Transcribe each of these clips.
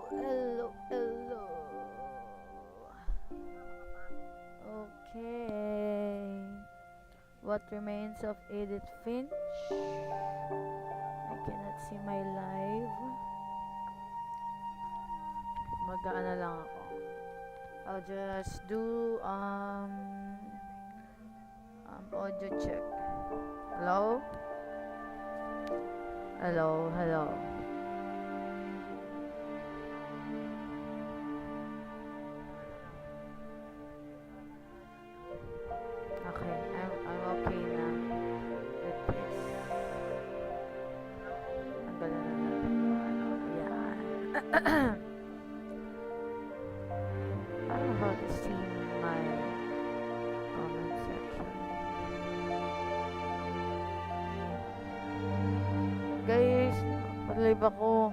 hello. Okay. What remains of Edith Finch? I cannot see my live. Mag-ano lang ako. I'll just do audio check. Hello? Hello. Okay, I'm okay na with this. Tanggalan na natin yung ano. Yan. I don't know how to see my comment section. Guys, pag-live ako.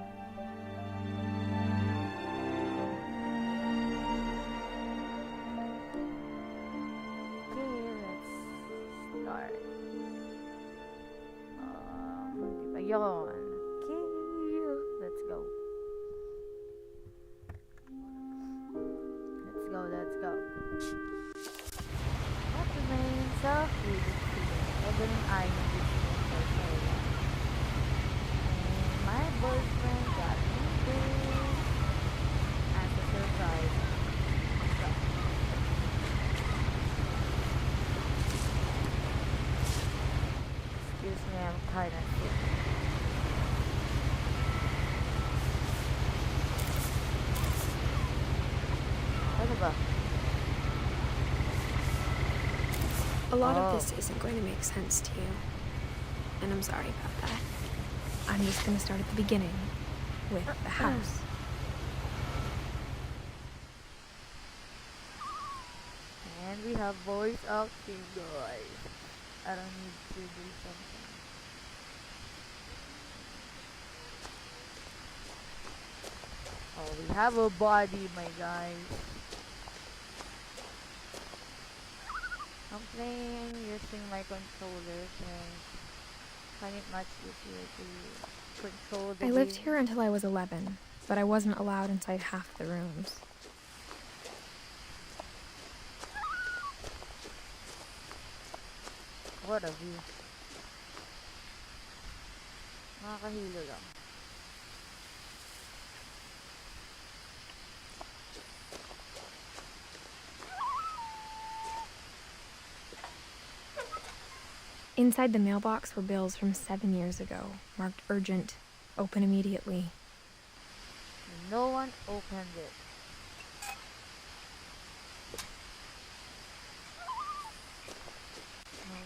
Yon. Okay, let's go. What remains of Edith Finch? I've been eyeing this thing for so long. And my boyfriend got me this as a surprise. Excuse me, I'm kinda sick. A lot of this isn't going to make sense to you, and I'm sorry about that. I'm just going to start at the beginning, with the house. And we have voice acting, guys. I don't need to do something. Oh, we have a body, my guys. I'm playing using my controller since I find it much easier to control the I lived game. here until I was 11, but I wasn't allowed inside half the rooms. What a view. Nakakahilo lang. Inside the mailbox were bills from 7 years ago, marked urgent, open immediately. No one opened it.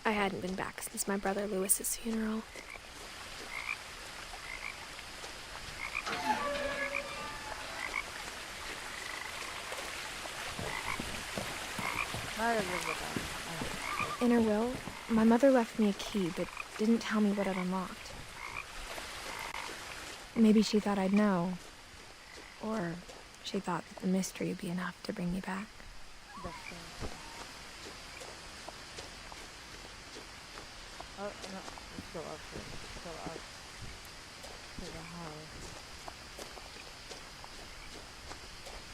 I hadn't been back since my brother Lewis's funeral. In her will, my mother left me a key, but didn't tell me what it unlocked. Maybe she thought I'd know. Or she thought that the mystery would be enough to bring me back. Oh, no. Let's go up here. Let's go up to the house.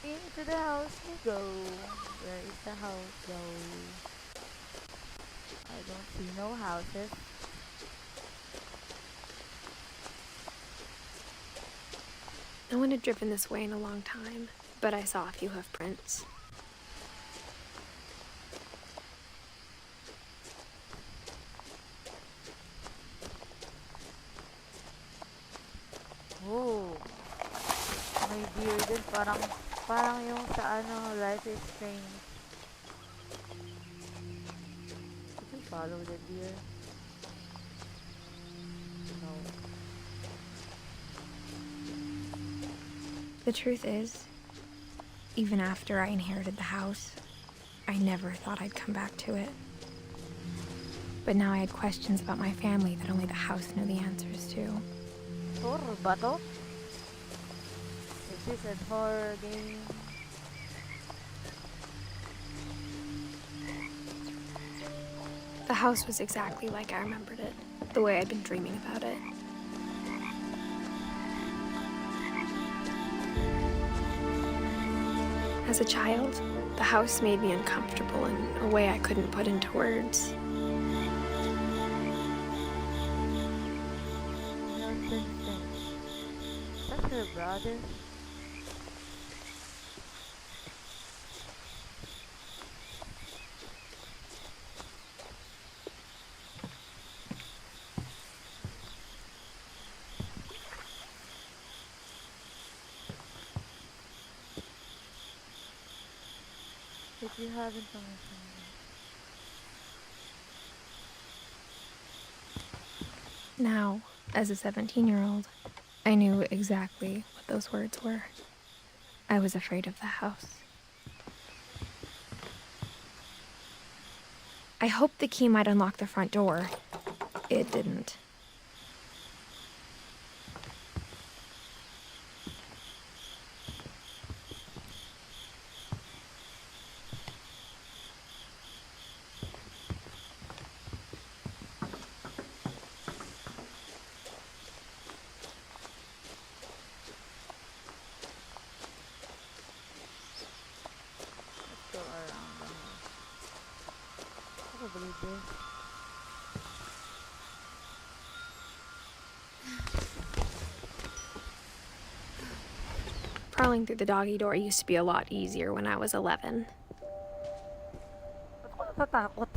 Into the house we go. Where is the house though? I don't see no houses. No one had driven this way in a long time, but I saw a few hoof prints. Oh, may deer din. Parang yung sa ano, Life is Strange. Did you follow the deer? No. The truth is, even after I inherited the house, I never thought I'd come back to it. But now I had questions about my family that only the house knew the answers to. Horror ba to? Is this a horror game? The house was exactly like I remembered it, the way I'd been dreaming about it. As a child, the house made me uncomfortable in a way I couldn't put into words. Milton Finch. That's her brother. Did you have information? Now, as a 17-year-old, I knew exactly what those words were. I was afraid of the house. I hoped the key might unlock the front door. It didn't. Let's go around the house. Probably this. Crawling through the doggy door used to be a lot easier when I was 11. Ba't ako natatakot?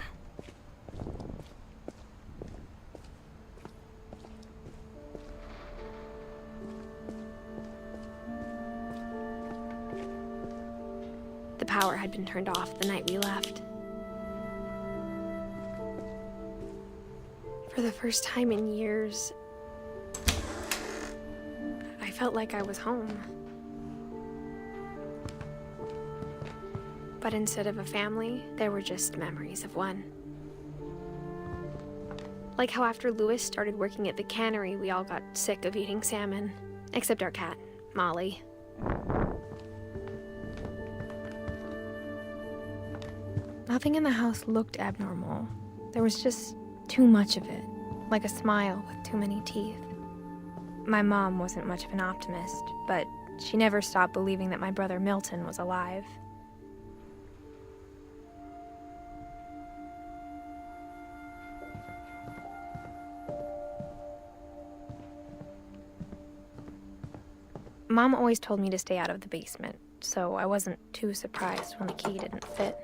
The power had been turned off the night we left. For the first time in years, I felt like I was home. But instead of a family, there were just memories of one. Like how after Louis started working at the cannery, we all got sick of eating salmon. Except our cat, Molly. Nothing in the house looked abnormal. There was just too much of it, like a smile with too many teeth. My mom wasn't much of an optimist, but she never stopped believing that my brother Milton was alive. Mom always told me to stay out of the basement, so I wasn't too surprised when the key didn't fit.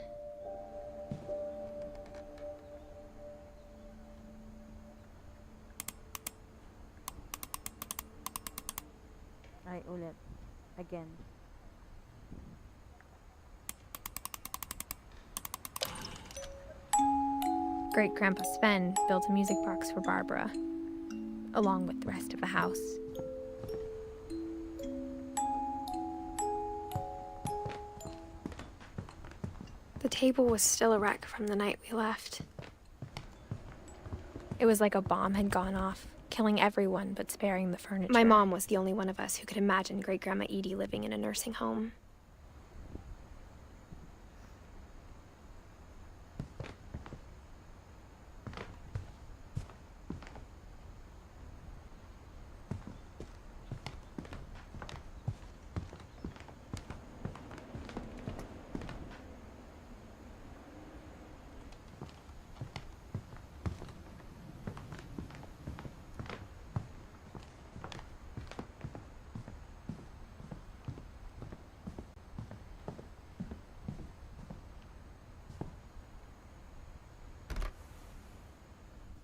Ay, ulit. Again. Great-Grandpa Sven built a music box for Barbara, along with the rest of the house. The table was still a wreck from the night we left. It was like a bomb had gone off, killing everyone but sparing the furniture. My mom was the only one of us who could imagine Great-Grandma Edie living in a nursing home.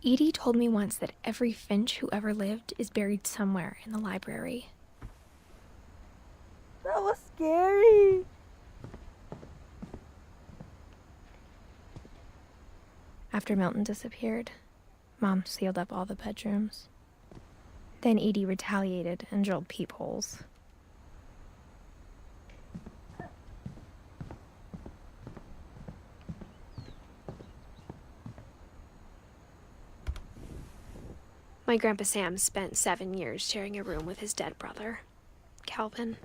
Edie told me once that every Finch who ever lived is buried somewhere in the library. That was scary. After Milton disappeared, Mom sealed up all the bedrooms. Then Edie retaliated and drilled peepholes. My Grandpa Sam spent 7 years sharing a room with his dead brother, Calvin.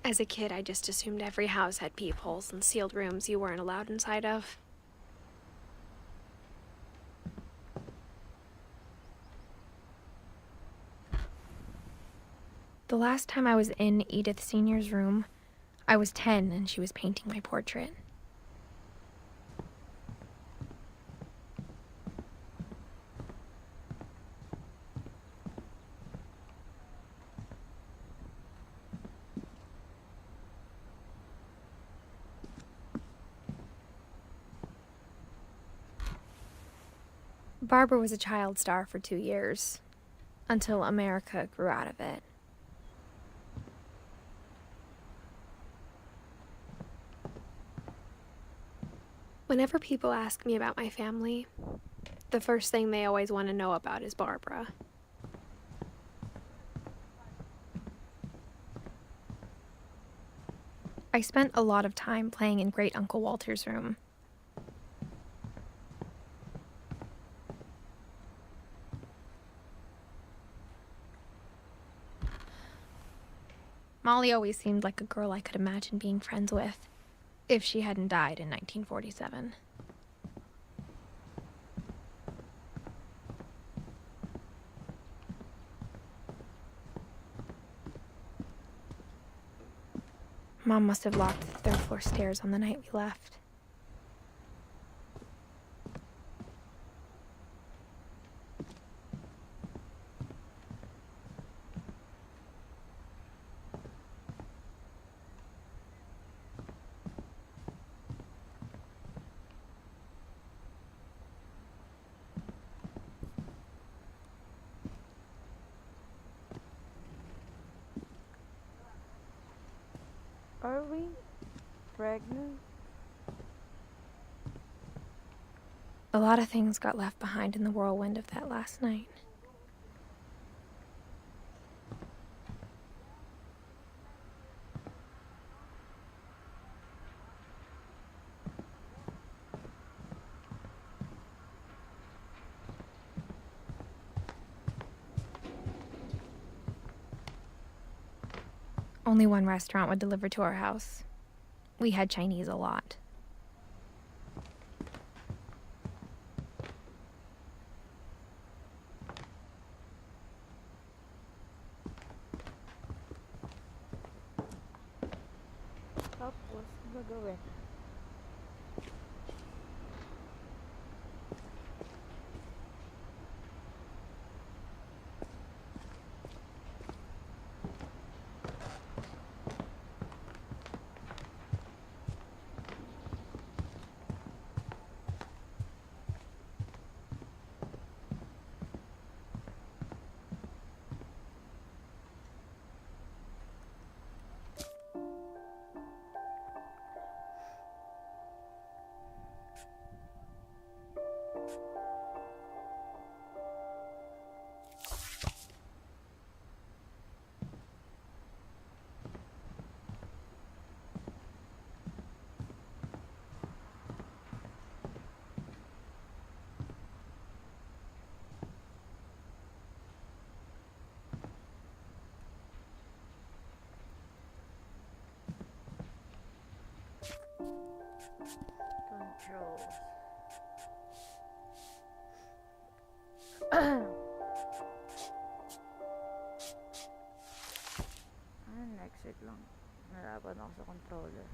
As a kid, I just assumed every house had peepholes and sealed rooms you weren't allowed inside of. The last time I was in Edith Sr.'s room, I was 10 and she was painting my portrait. Barbara was a child star for 2 years, until America grew out of it. Whenever people ask me about my family, the first thing they always want to know about is Barbara. I spent a lot of time playing in Great Uncle Walter's room. Molly always seemed like a girl I could imagine being friends with, if she hadn't died in 1947. Mom must have locked the 3rd floor stairs on the night we left. Are we pregnant? A lot of things got left behind in the whirlwind of that last night. Only one restaurant would deliver to our house. We had Chinese a lot. Tapos, ano gagawin? Controls. Exit lang. Nalaban ako sa controller.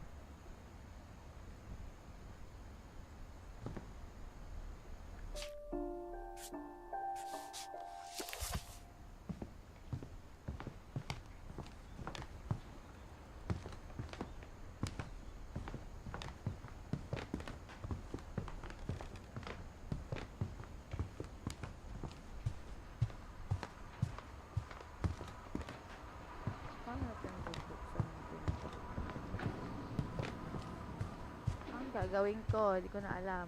Gagawin ko, hindi ko na alam.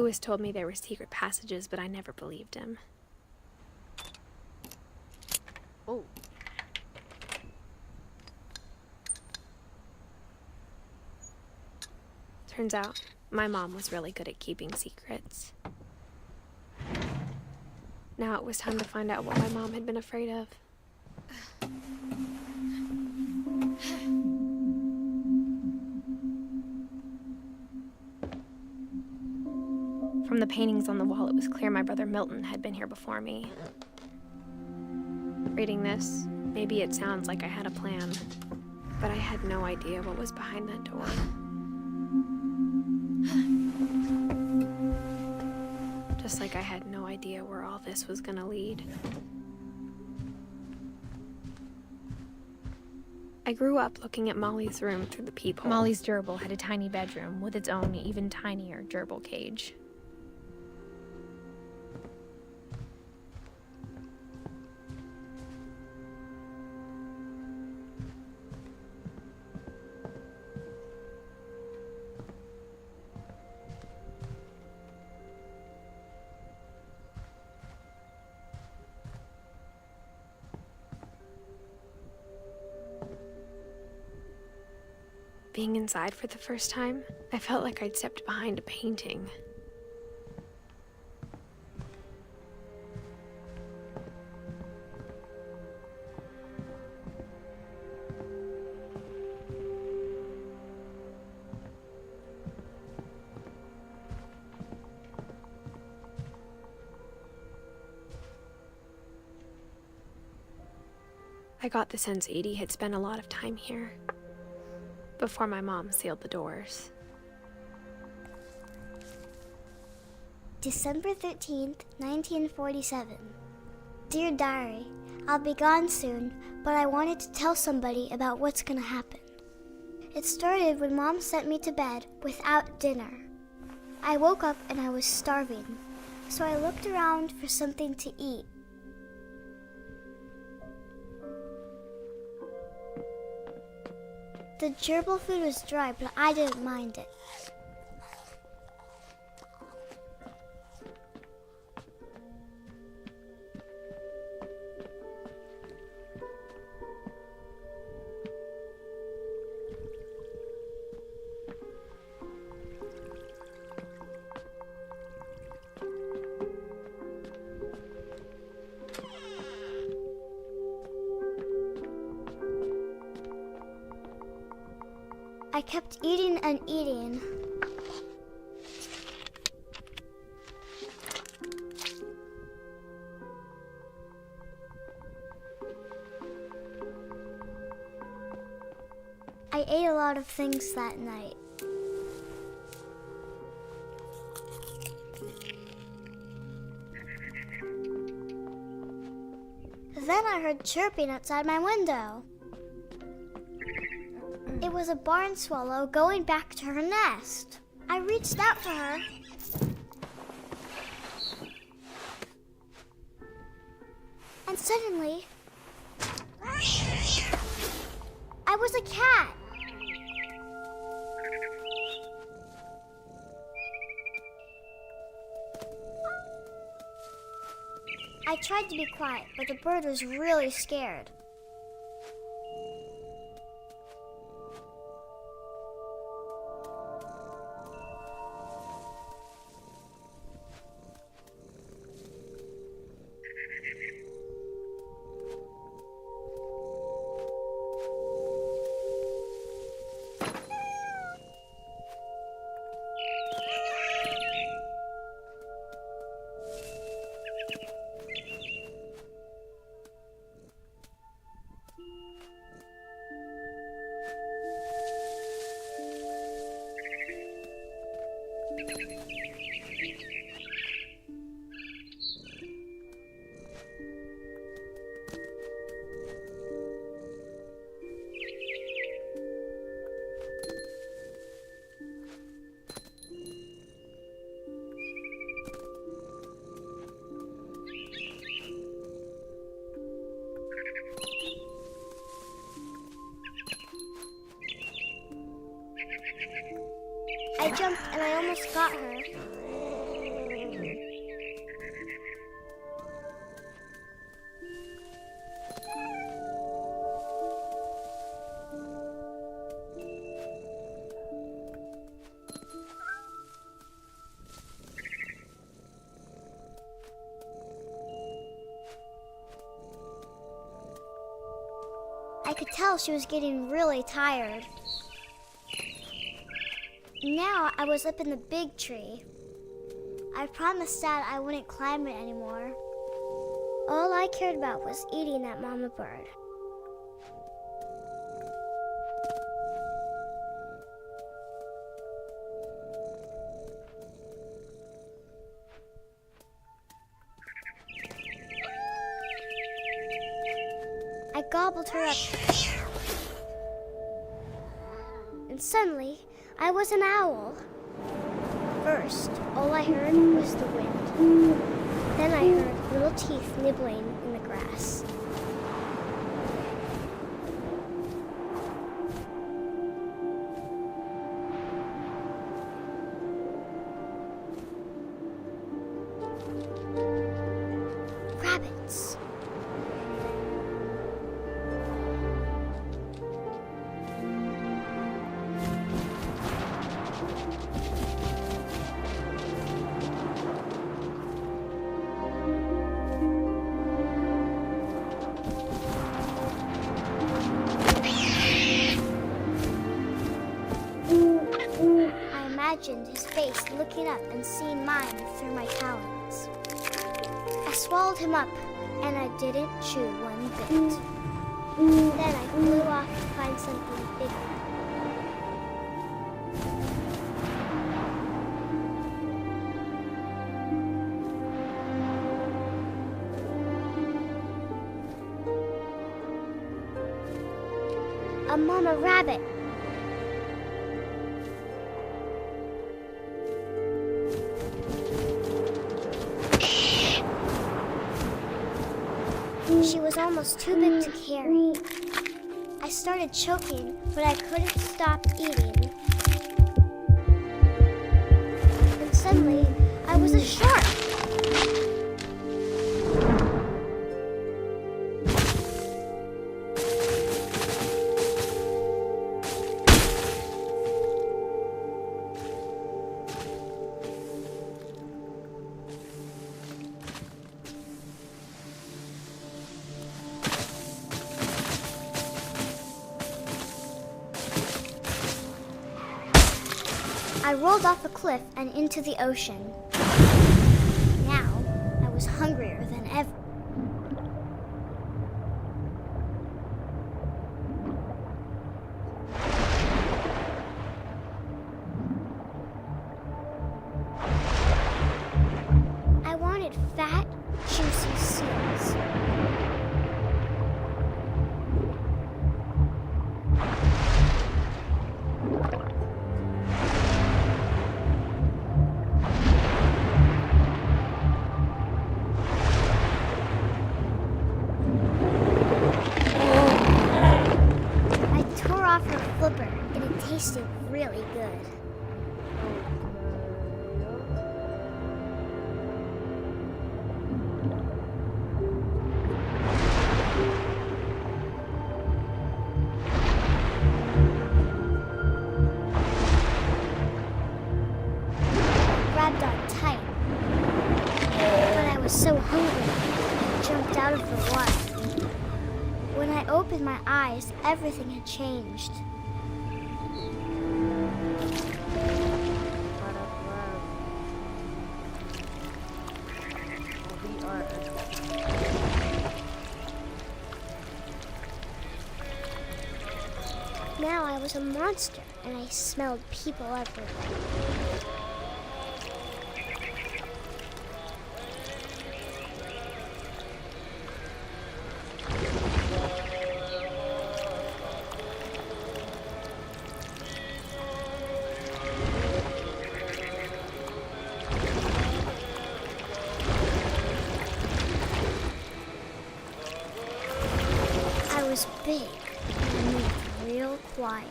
Lewis told me there were secret passages, but I never believed him. Oh. Turns out, my mom was really good at keeping secrets. Now it was time to find out what my mom had been afraid of. From the paintings on the wall, it was clear my brother Milton had been here before me. Reading this, maybe it sounds like I had a plan, but I had no idea what was behind that door. Just like I had no idea where all this was gonna lead. I grew up looking at Molly's room through the peephole. Molly's gerbil had a tiny bedroom with its own even tinier gerbil cage. Being inside for the first time, I felt like I'd stepped behind a painting. I got the sense Edie had spent a lot of time here, before my mom sealed the doors. December 13th, 1947. Dear Diary, I'll be gone soon, but I wanted to tell somebody about what's gonna happen. It started when Mom sent me to bed without dinner. I woke up and I was starving, so I looked around for something to eat. The gerbil food was dry, but I didn't mind it. I kept eating and eating. I ate a lot of things that night. Then I heard chirping outside my window. It was a barn swallow going back to her nest. I reached out for her. And suddenly, I was a cat. I tried to be quiet, but the bird was really scared. I jumped and I almost got her. I could tell she was getting really tired. Now I was up in the big tree. I promised Dad I wouldn't climb it anymore. All I cared about was eating that mama bird. I gobbled her up. And suddenly, I was an owl. First, all I heard was the wind. Then I heard little teeth nibbling in the grass. Rabbits. I imagined his face looking up and seeing mine through my talons. I swallowed him up, and I didn't chew one bit. Then I flew off to find something bigger. A mama rabbit. She was almost too big to carry. I started choking, but I couldn't stop eating. And suddenly, I was a shark. I rolled off a cliff and into the ocean. Now, I was hungrier than ever. I wanted fat, juicy seals. And it tasted really good. I grabbed on tight, but I was so hungry, I jumped out of the water. When I opened my eyes, everything had changed. Now I was a monster, and I smelled people everywhere. I was big and moved real quiet.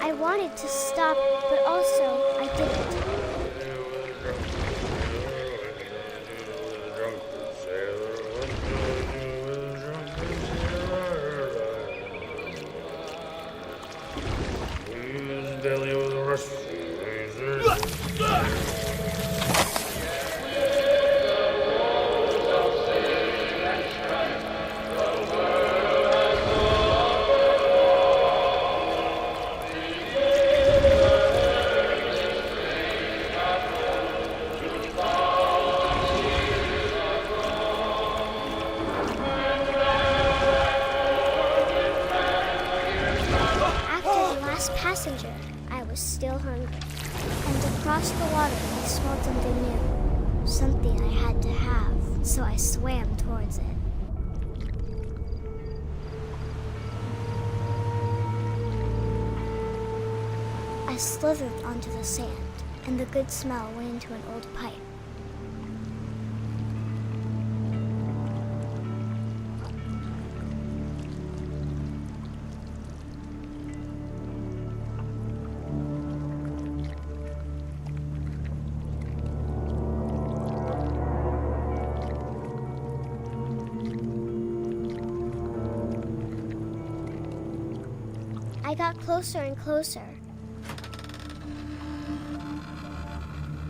I wanted to stop, but also I didn't. After the last passenger, I was still hungry. And across the water, I smelled something new. Something I had to have, so I swam towards it. I slithered onto the sand, and the good smell went into an old pipe. I got closer and closer.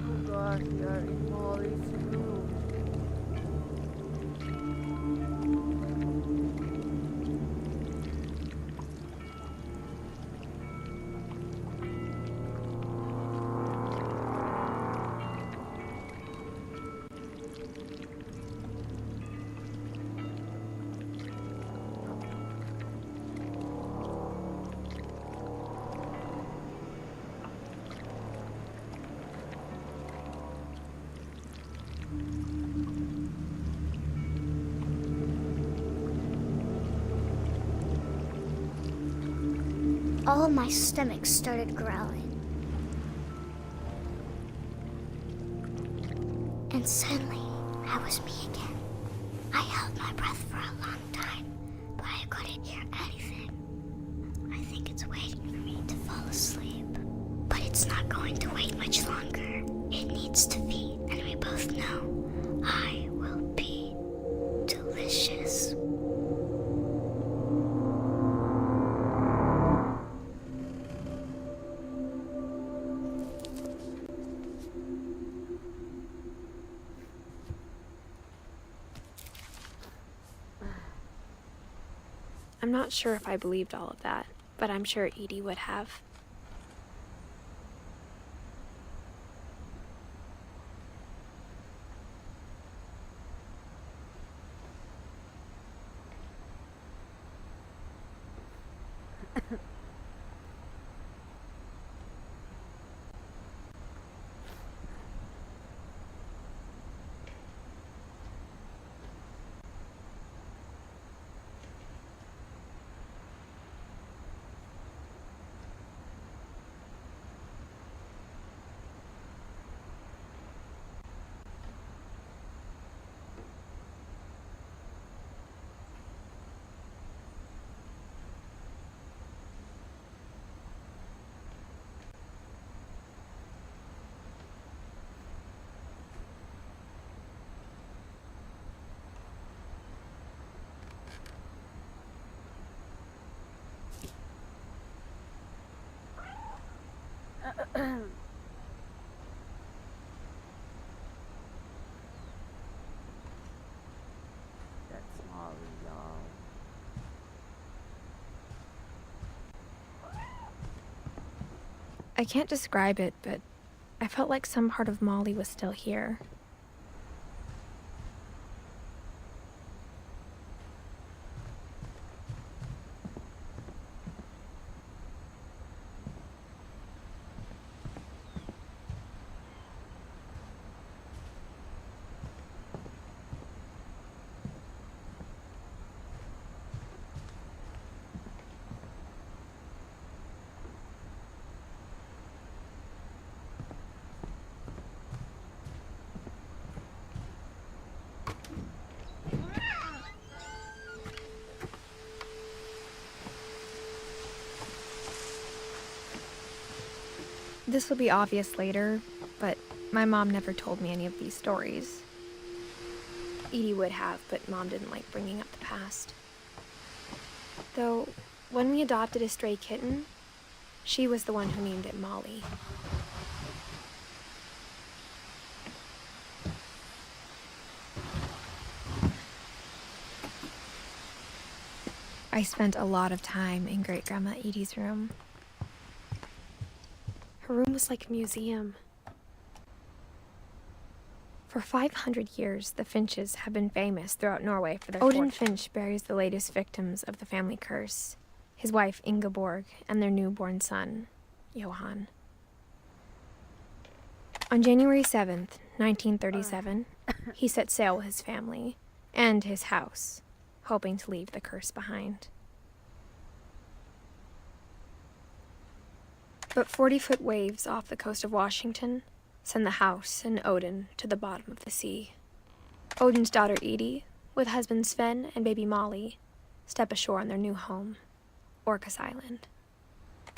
Oh gosh, we are in Molly's room. All of my stomach started growling. And suddenly, I was me again. I held my breath for a long time, but I couldn't hear anything. I think it's waiting for me to fall asleep. But it's not going to wait much longer. It needs to feed, and we both know I will be delicious. I'm not sure if I believed all of that, but I'm sure Edie would have. That's Molly, y'all. I can't describe it, but I felt like some part of Molly was still here. This will be obvious later, but my mom never told me any of these stories. Edie would have, but Mom didn't like bringing up the past. Though, when we adopted a stray kitten, She was the one who named it Molly. I spent a lot of time in Great-Grandma Edie's room. Her room was like a museum. For 500 years, the Finches have been famous throughout Norway for their Odin Finch buries the latest victims of the family curse, his wife Ingeborg and their newborn son, Johan. On January 7th, 1937, he set sail with his family and his house, hoping to leave the curse behind. But 40-foot waves off the coast of Washington send the house and Odin to the bottom of the sea. Odin's daughter Edie, with husband Sven and baby Molly, step ashore on their new home, Orcas Island.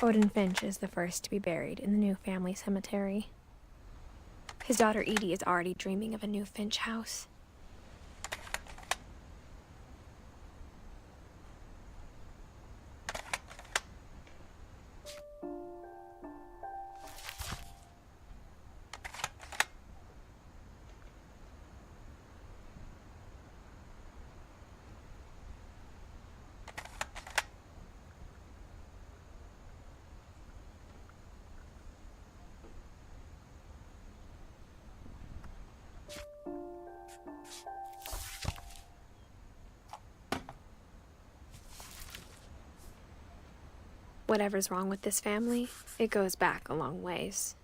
Odin Finch is the first to be buried in the new family cemetery. His daughter Edie is already dreaming of a new Finch house. Whatever's wrong with this family, it goes back a long ways.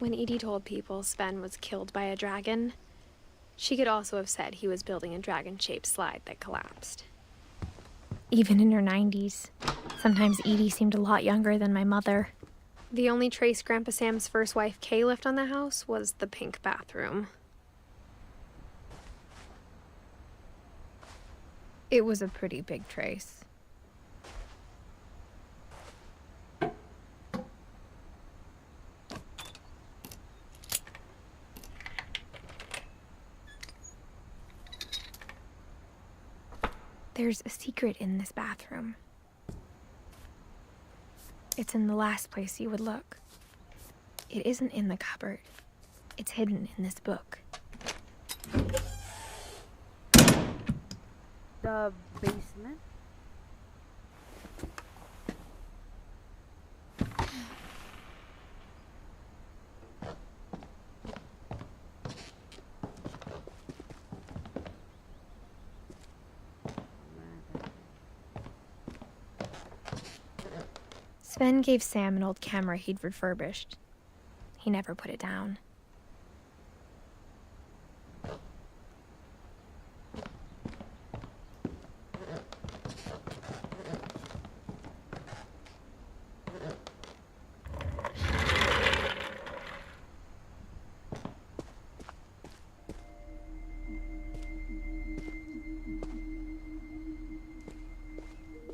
When Edie told people Sven was killed by a dragon, she could also have said he was building a dragon-shaped slide that collapsed. Even in her 90s, sometimes Edie seemed a lot younger than my mother. The only trace Grandpa Sam's first wife, Kay, left on the house was the pink bathroom. It was a pretty big trace. There's a secret in this bathroom. It's in the last place you would look. It isn't in the cupboard. It's hidden in this book. The basement? Sven gave Sam an old camera he'd refurbished. He never put it down.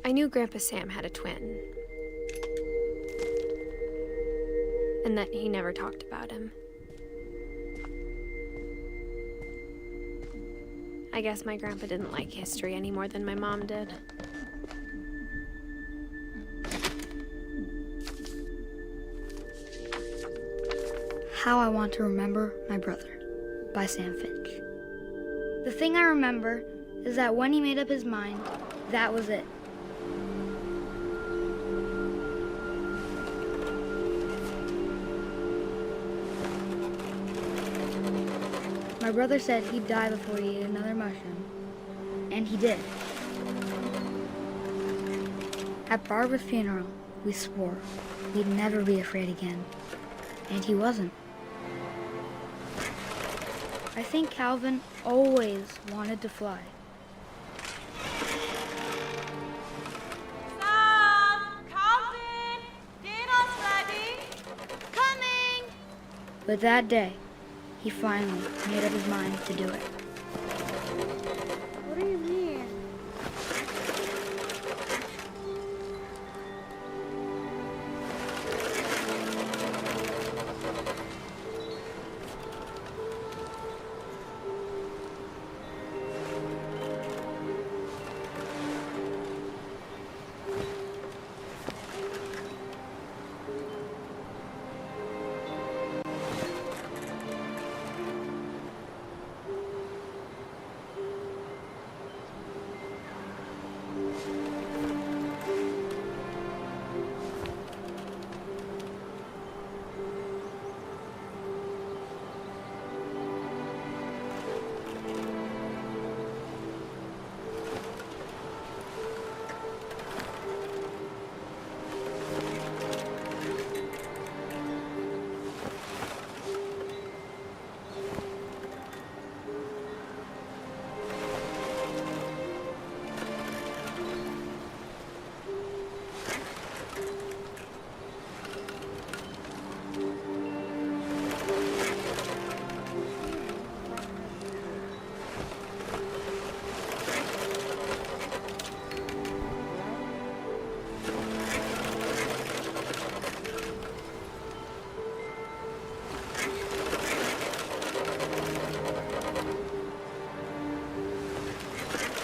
I knew Grandpa Sam had a twin, and that he never talked about him. I guess my grandpa didn't like history any more than my mom did. How I Want to Remember My Brother by Sam Finch. The thing I remember is that when he made up his mind, that was it. My brother said he'd die before he ate another mushroom, and he did. At Barbara's funeral, we swore we'd never be afraid again, and he wasn't. I think Calvin always wanted to fly. Sam! Calvin! Dinner's ready! Coming! But that day, he finally made up his mind to do it. What do you mean?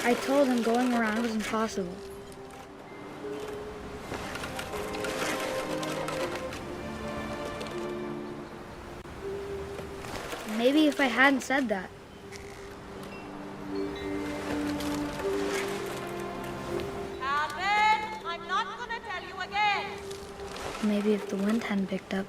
I told him going around was impossible. Maybe if I hadn't said that. Calvin, I'm not gonna tell you again. Maybe if the wind hadn't picked up.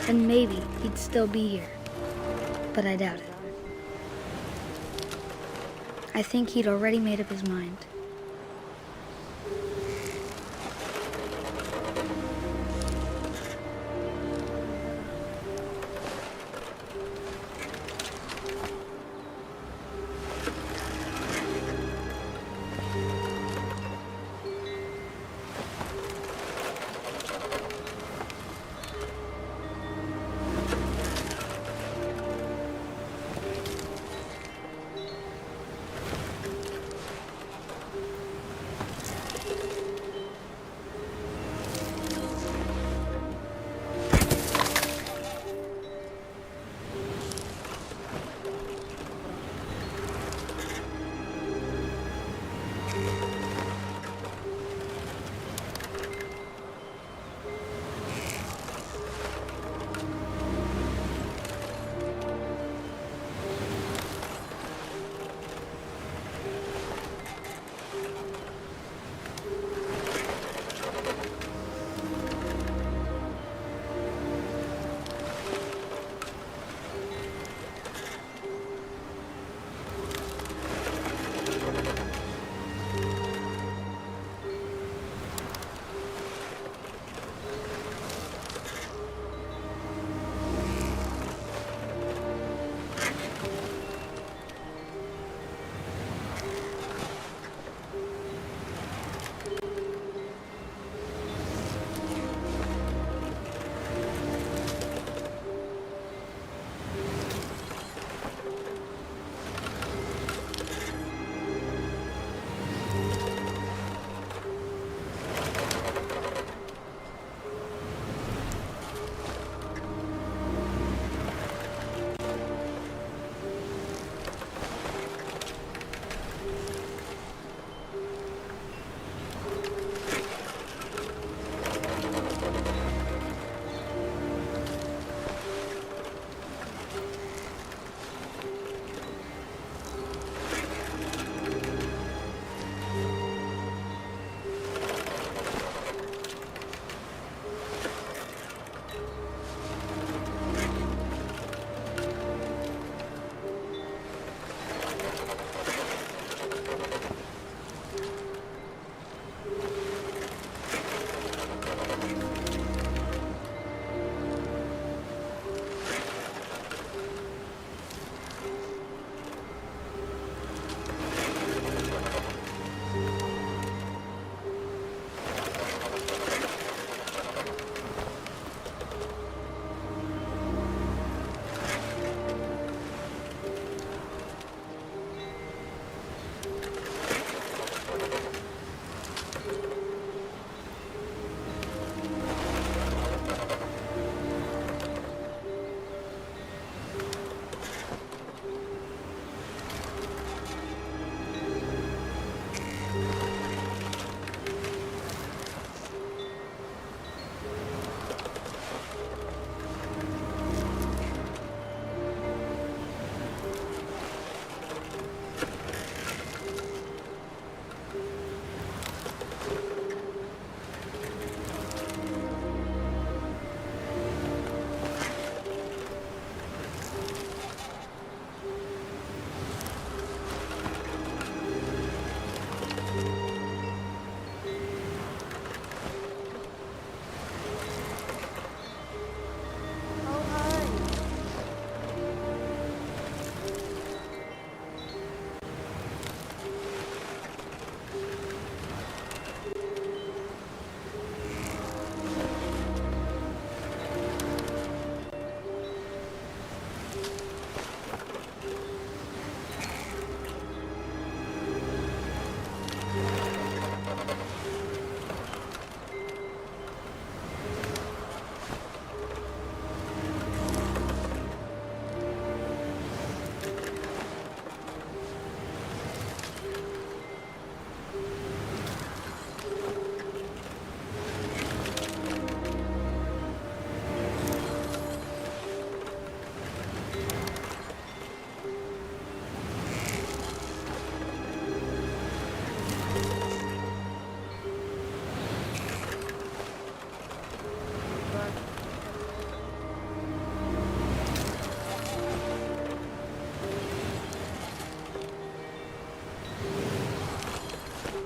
And maybe he'd still be here. But I doubt it. I think he'd already made up his mind.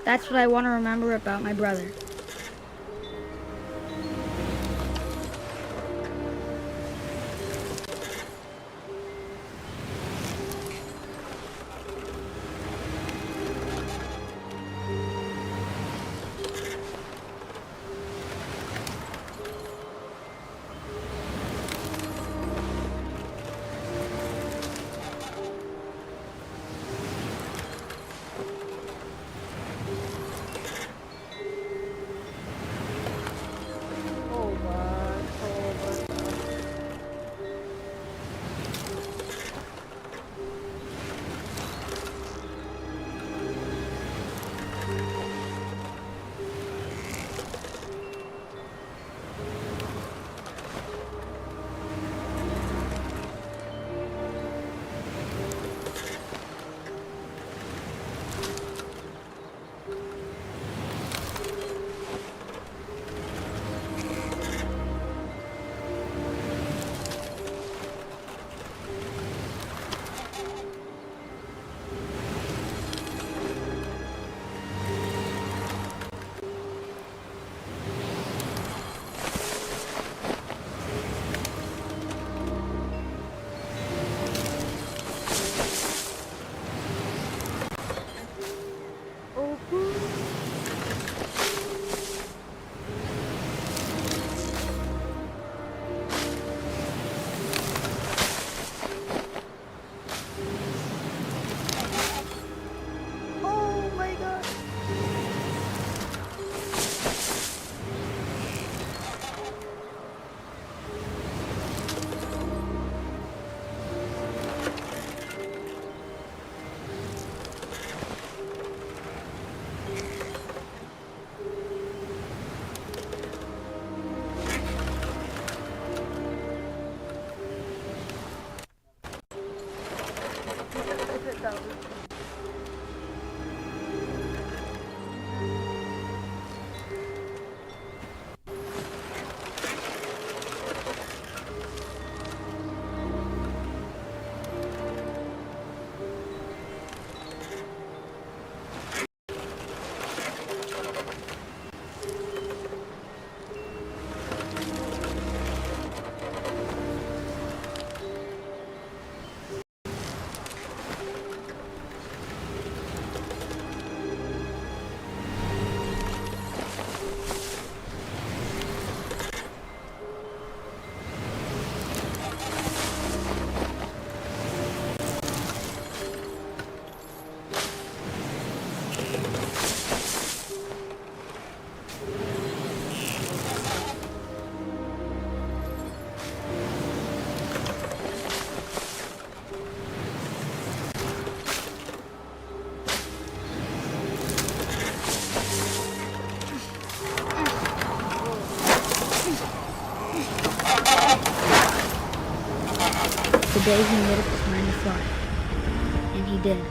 That's what I want to remember about my brother. Oh my, oh my. Oh, oh my god. That was The day he made up his mind to fly. And he did.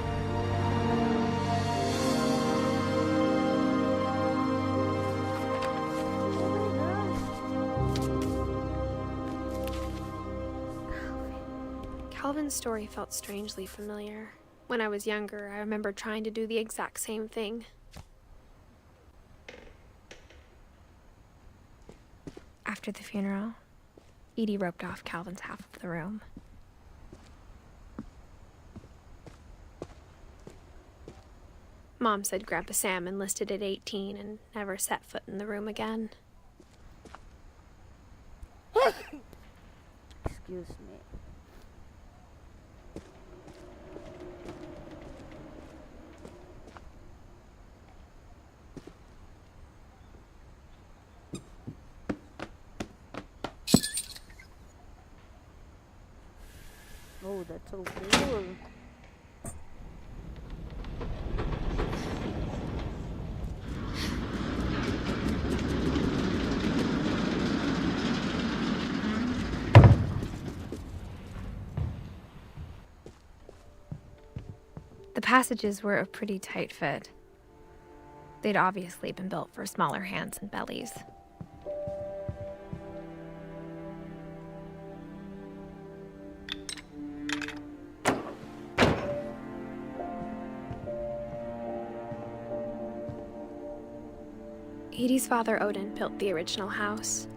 Calvin's story felt strangely familiar. When I was younger, I remember trying to do the exact same thing. After the funeral, Edie roped off Calvin's half of the room. Mom said Grandpa Sam enlisted at 18 and never set foot in the room again. excuse me. Oh, that's so cool. The passages were a pretty tight fit. They'd obviously been built for smaller hands and bellies. Edie's father, Odin, built the original house.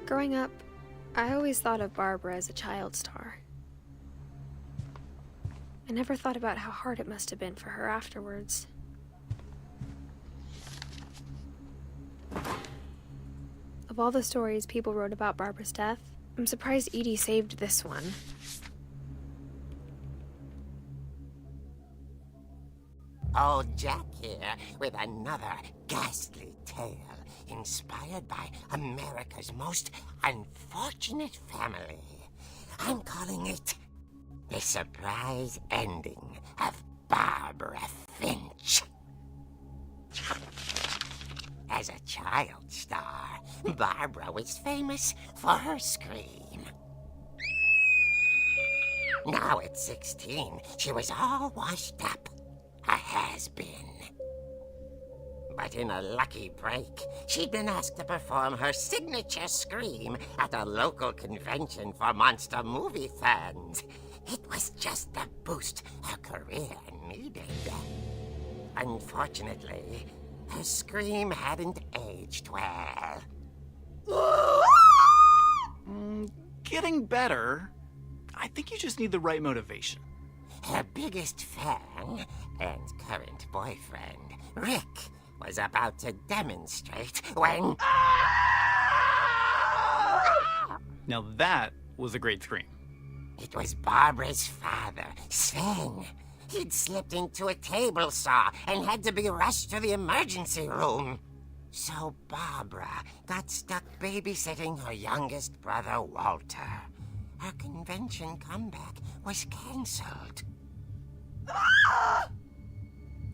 Growing up, I always thought of Barbara as a child star. I never thought about how hard it must have been for her afterwards. Of all the stories people wrote about Barbara's death, I'm surprised Edie saved this one. Old Jack here with another ghastly tale inspired by America's most unfortunate family. I'm calling it The Surprise Ending of Barbara Finch. As a child star, Barbara was famous for her scream. Now at 16, she was all washed up. A has-been. But in a lucky break, she'd been asked to perform her signature scream at a local convention for monster movie fans. It was just the boost her career needed. Unfortunately, her scream hadn't aged well. Getting better. I think you just need the right motivation. Her biggest fan and current boyfriend, Rick, was about to demonstrate when... Now that was a great scream. It was Barbara's father, Sven. He'd slipped into a table saw and had to be rushed to the emergency room. So Barbara got stuck babysitting her youngest brother, Walter. Her convention comeback was cancelled.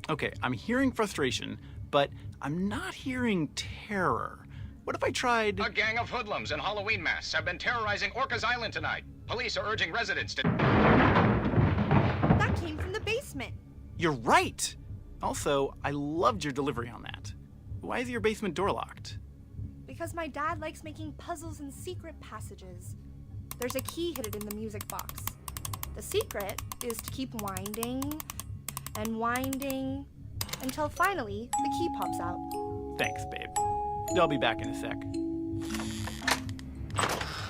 Okay, I'm hearing frustration, but I'm not hearing terror. What if I tried... A gang of hoodlums in Halloween masks have been terrorizing Orcas Island tonight. Police are urging residents to... That came from the basement. You're right! Also, I loved your delivery on that. Why is your basement door locked? Because my dad likes making puzzles and secret passages. There's a key hidden in the music box. The secret is to keep winding and winding until finally the key pops out. Thanks, babe. I'll be back in a sec.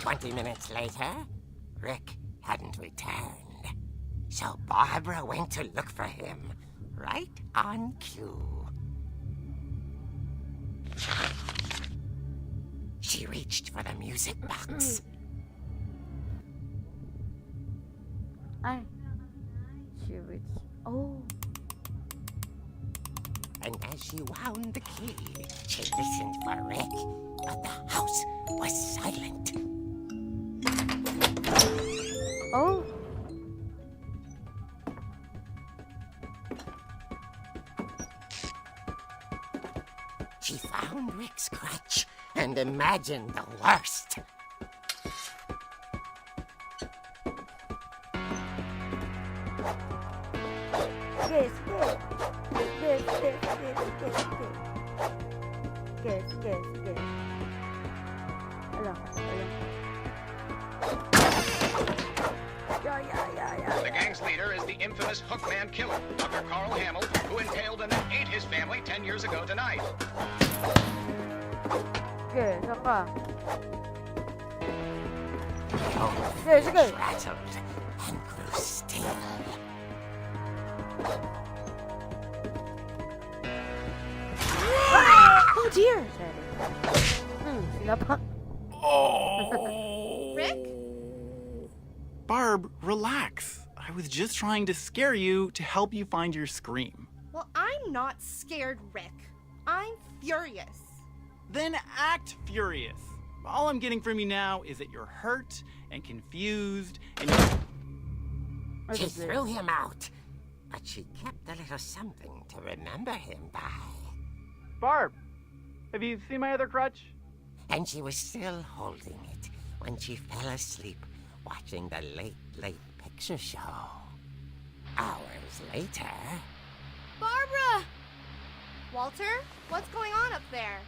20 minutes later, Rick hadn't returned. So Barbara went to look for him, right on cue. She reached for the music box. She reached. Oh. And as she wound the key, she listened for Rick, but the house was silent. Oh. She found Rick's crutch and imagined the worst. Yes. Alam. Yeah. The gang's leader is the infamous Hookman killer, Dr. Carl Hamill, who impaled and then ate his family 10 years ago tonight. Okay, saka. Sige, sige. Rattled and grew still. Oh dear! Sila pa. Oh! Rick? Barb, relax. I was just trying to scare you to help you find your scream. Well, I'm not scared, Rick. I'm furious. Then act furious. All I'm getting from you now is that you're hurt and confused and you're... She threw him out, but she kept a little something to remember him by. Barb, have you seen my other crutch? And she was still holding it when she fell asleep watching the late picture show. Hours later... Barbara! Walter, what's going on up there?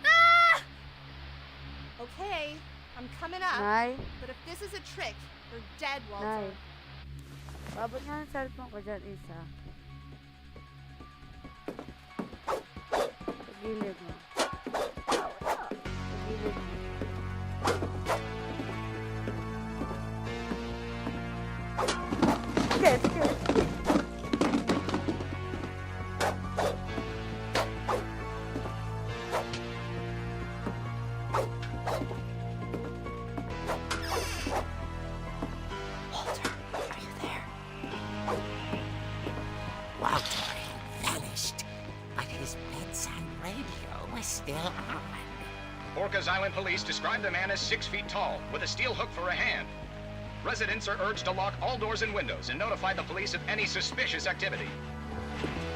Ah! Okay, I'm coming up. Nay, But if this is a trick, you're dead, Nay. Walter. Babot nga ng cellphone ko dyan, isa. Sa gilid mo. Sa gilid mo. Sige, sige. Walter had vanished, but his bedside radio was still on. Orcas Island police describe the man as 6 feet tall, with a steel hook for a hand. Residents are urged to lock all doors and windows and notify the police of any suspicious activity.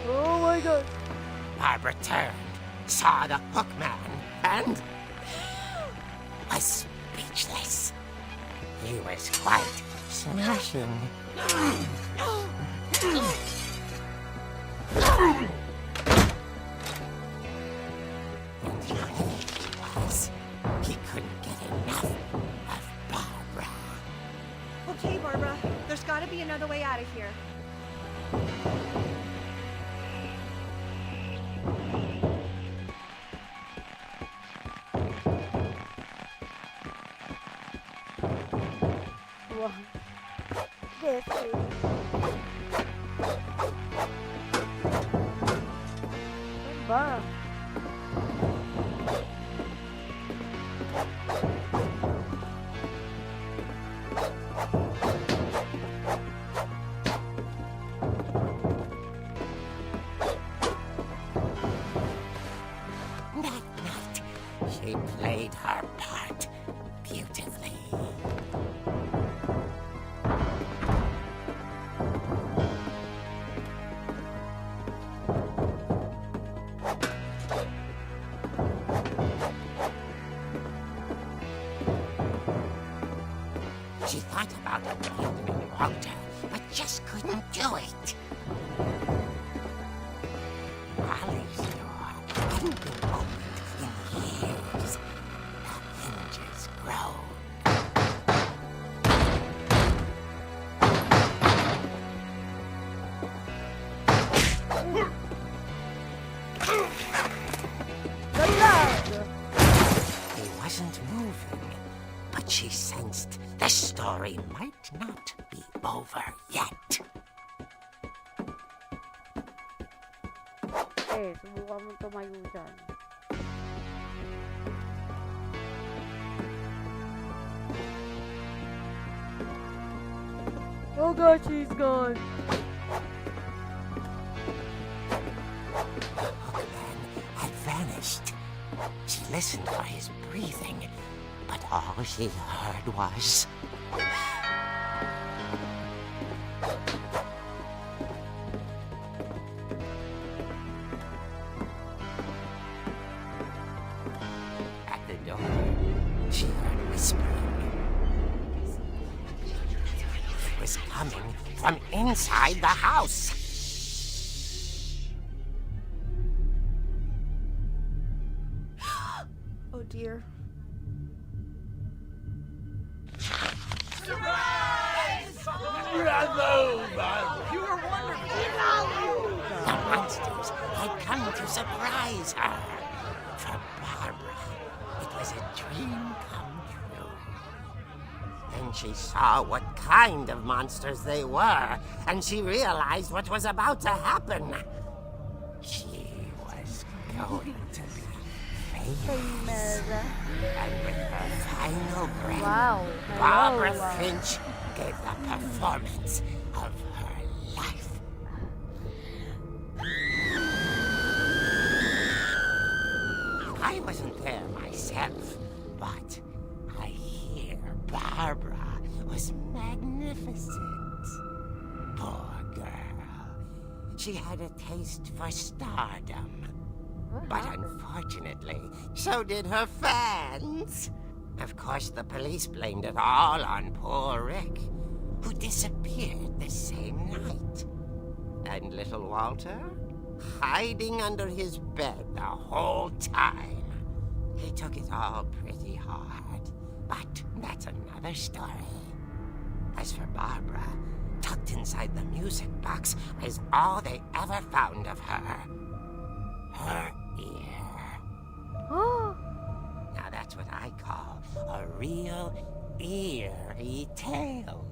Oh my God. Barbara turned, saw the hook man, and was speechless. He was quite smashing. And he couldn't get enough of Barbara. Okay, Barbara, there's gotta be another way out of here. Wow. Yes, please. Saan ba? That night, she played her part beautifully. She thought about abandoning Walter, but just couldn't do it. Molly's door hadn't been opened in years. The hinges groaned. He wasn't moving, but she sensed the story might not be over yet. Subukan mo tumayo dyan. Oh God, she's gone. The hookman had vanished. She listened for his breathing, but all she heard was... At the door, she heard whispering. It was coming from inside the house. Oh dear. The monsters had come to surprise her. For Barbara, it was a dream come true. Then she saw what kind of monsters they were, and she realized what was about to happen. She was going to be famous. And with her final breath, Wow. Barbara Hello. Finch gave the performance of her life. I wasn't there myself, but I hear Barbara was magnificent. Poor girl. She had a taste for stardom. But unfortunately, so did her fans. Of course, the police blamed it all on poor Rick, who disappeared the same night. And little Walter? hiding under his bed the whole time. He took it all pretty hard, but that's another story. As for Barbara, tucked inside the music box is all they ever found of her. Her ear. Oh, Now that's what I call a real eerie tale.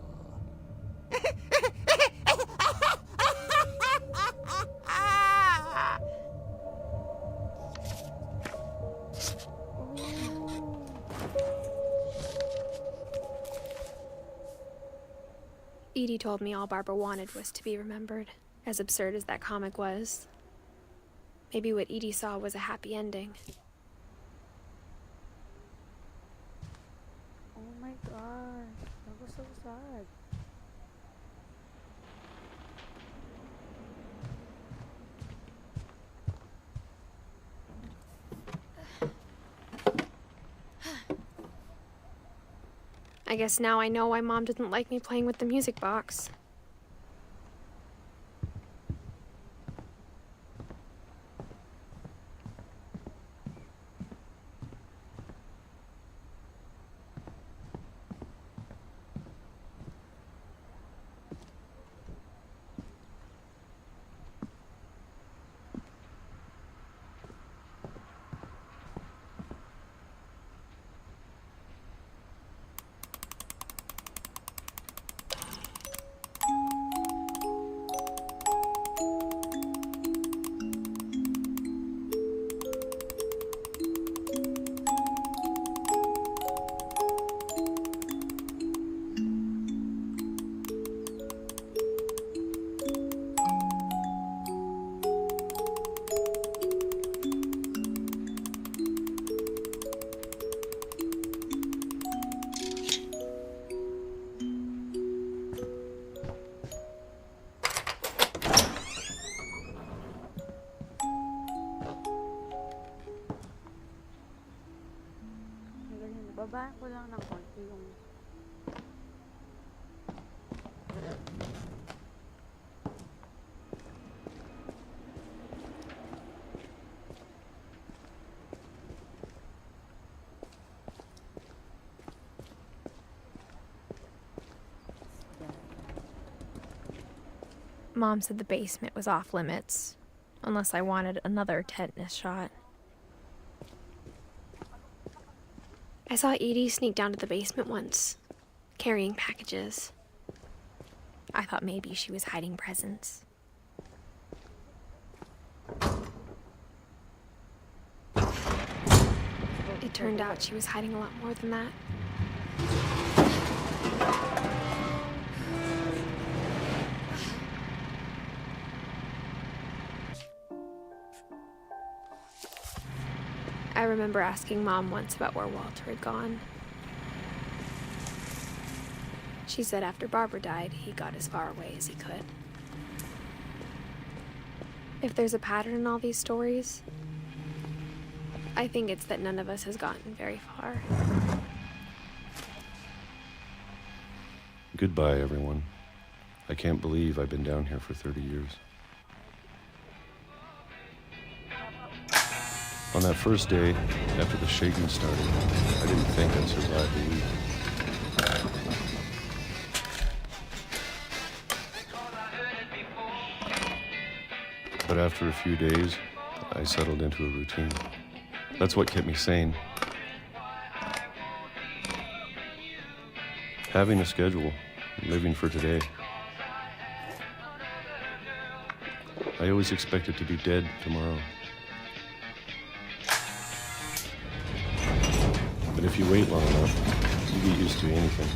Edie told me all Barbara wanted was to be remembered, as absurd as that comic was. Maybe what Edie saw was a happy ending. oh my gosh. That was so sad. I guess now I know why Mom didn't like me playing with the music box. Babaan ko lang ng konti yung... Mom said the basement was off limits, unless I wanted another tetanus shot. I saw Edie sneak down to the basement once, carrying packages. I thought maybe she was hiding presents. It turned out she was hiding a lot more than that. I remember asking Mom once about where Walter had gone. She said after Barbara died, he got as far away as he could. If there's a pattern in all these stories, I think it's that none of us has gotten very far. Goodbye, everyone. I can't believe I've been down here for 30 years. On that first day, after the shaking started, I didn't think I'd survive the week. But after a few days, I settled into a routine. That's what kept me sane. Having a schedule, living for today. I always expected to be dead tomorrow. But if you wait long enough, you get used to anything.